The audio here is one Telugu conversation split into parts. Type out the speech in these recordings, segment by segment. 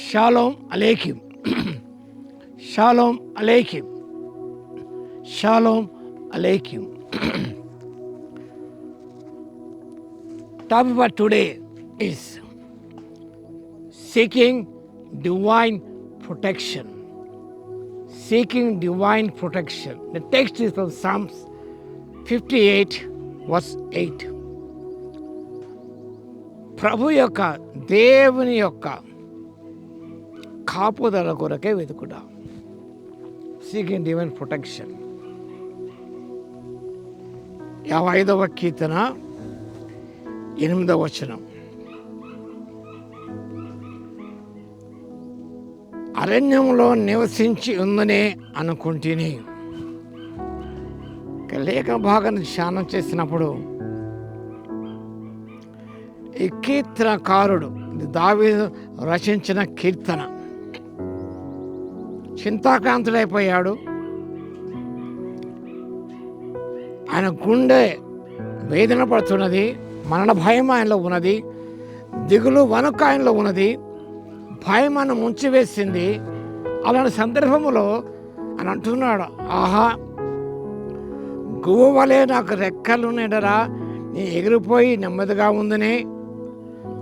Shalom Aleichem. Shalom Aleichem. Shalom Aleichem. Topic for today is seeking divine protection. Seeking divine protection. The text is from Psalms 58 verse 8. ప్రభు యొక్క దేవుని యొక్క కాపుదల కొరకే వెతుకుట. Seeking divine protection. 55వ కీర్తన 8వ వచనం. అరణ్యంలో నివసించి ఉందనే అనుకుంటుని. లేఖ భాగాన్ని ధ్యానం చేసినప్పుడు ఈ కీర్తనకారుడు దావీదు రచించిన కీర్తన. చింతాక్రాంతుడైపోయాడు. ఆయన గుండె వేదన పడుతున్నది. మరణ భయం ఆయనలో ఉన్నది. దిగులు వణుకు ఆయనలో ఉన్నది. భయం ఆయన ముంచివేసింది. అలాంటి సందర్భంలో ఆయన అంటున్నాడు, ఆహా, గువ్వ వలె నాకు రెక్కలు నెడరా, నీ ఎగిరిపోయి నెమ్మదిగా ఉందని,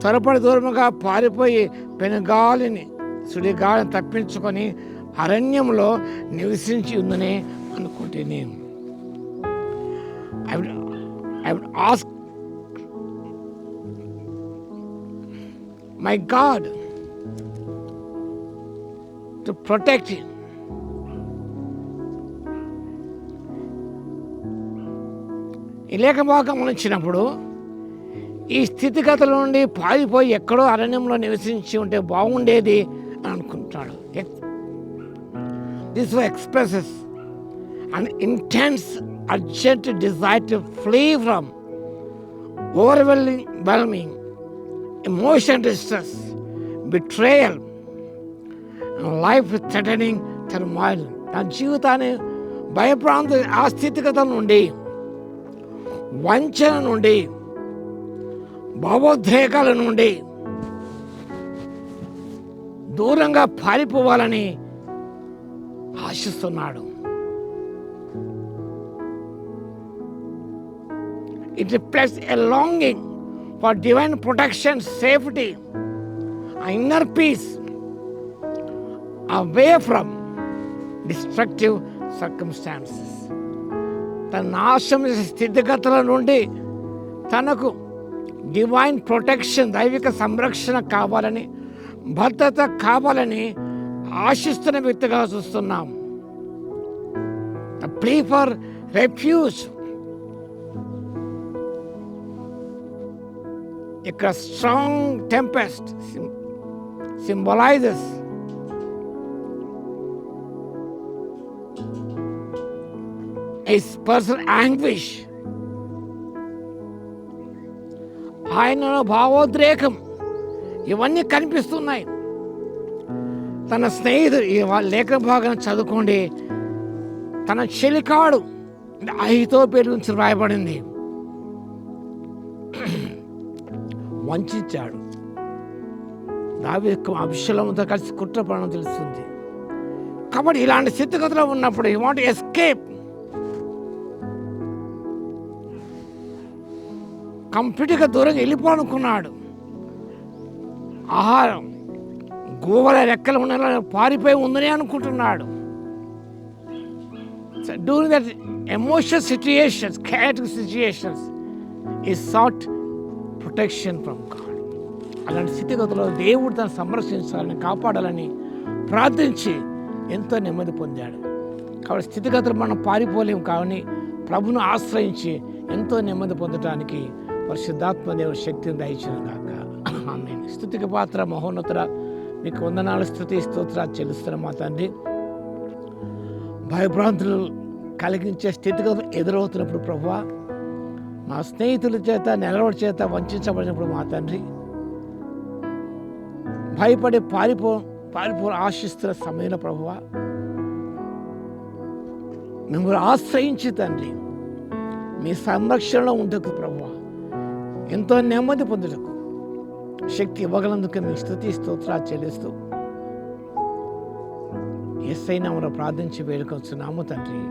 త్వరపడి దూరముగా పారిపోయి పెనుగాలిని సుడిగాలిని తప్పించుకొని అరణ్యంలో నివసించి ఉందని అనుకుంటేనే. I would ask my God to protect him. ఈ లేఖ భాగం గమనించినప్పుడు ఈ స్థితిగతుల నుండి పారిపోయి ఎక్కడో అరణ్యంలో నివసించి ఉంటే బాగుండేది అని అనుకుంటాడు. This expresses an intense, urgent desire to flee from overwhelming emotional distress, betrayal, and life-threatening turmoil. నా జీవితాన్ని భయప్రాంత ఆ స్థితిగతుల నుండి, వంచన నుండి, భావోద్రేకాల నుండి దూరంగా పారిపోవాలని ఆశిస్తున్నాడు. It reflects a longing for divine protection, safety, inner peace, away from destructive circumstances. తన నాశన స్థితిగతుల నుండి తనకు డివైన్ ప్రొటెక్షన్, దైవిక సంరక్షణ కావాలని, భద్రత కావాలని ఆశిస్తున్న వ్యక్తిగా చూస్తున్నాం. Plea for refuge. ఇక్కడ strong tempest symbolises his personal anguish. ఆయనలో భావోద్రేకం ఇవన్నీ కనిపిస్తున్నాయి. తన స్నేహితుడు, ఈ లేఖన భాగం చదువుకోండి, తన చెలికాడు అహితోపేలు నుంచి రాయబడింది, వంచాడు. దావీదు అబ్షాలోముతో కలిసి కుట్రపడడం తెలుస్తుంది. కాబట్టి ఇలాంటి స్థితిగతిలో ఉన్నప్పుడు యూ వాంట్ ఎస్కేప్, కంప్లీట్గా దూరంగా వెళ్ళిపోవాలనుకున్నాడు. ఆహారం గోవల రెక్కలు ఉన్న పారిపోయి ఉందని అనుకుంటున్నాడు. During that emotional situations, chaotic situations, he sought protection from God. అలాంటి స్థితిగతుల్లో దేవుడు తను సంరక్షించాలని, కాపాడాలని ప్రార్థించి ఎంతో నెమ్మది పొందాడు. కాబట్టి స్థితిగతులు మనం పారిపోలేము, కానీ ప్రభును ఆశ్రయించి ఎంతో నెమ్మది పొందడానికి పరిశుద్ధాత్మ దేవుడు శక్తిని దయచేయను గాక. ఆమేన్. స్తుతికి పాత్ర మహోన్నతుడ, మీకు వందనాలు, స్తుతి స్తోత్రాలు చెల్లిస్తున్న మా తండ్రి. భయభ్రాంతులు కలిగించే స్థితిగతులు ఎదురవుతున్నప్పుడు ప్రభువా, మా స్నేహితుల చేత, నెలవడి చేత వంచబడినప్పుడు మా తండ్రి, భయపడి పారిపో ఆశిస్తున్న సమయంలో ప్రభువా, మిమ్మల్ని ఆశ్రయించి తండ్రి మీ సంరక్షణలో ఉండకు ప్రభువా, ఎంతో నెమ్మది పొందుటకు శక్తి ఇవ్వగలందుకు మీ స్తుతి స్తోత్రాలు చెల్లిస్తూ యేసయ్య నామములో ప్రార్థించి వేడుకొచ్చున్నాము తండ్రి,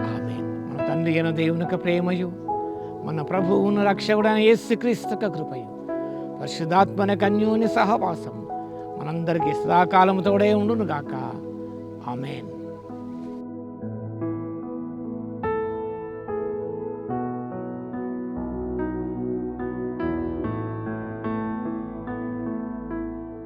ఆమేన్. మన తండ్రి అయిన దేవుని యొక్క ప్రేమయు, మన ప్రభువును రక్షకుడైన యేసుక్రీస్తు యొక్క కృపయు, పరిశుద్ధాత్మన అన్యోన్య సహవాసం మనందరికీ సదాకాలము తోడే ఉండును గాక. ఆమేన్.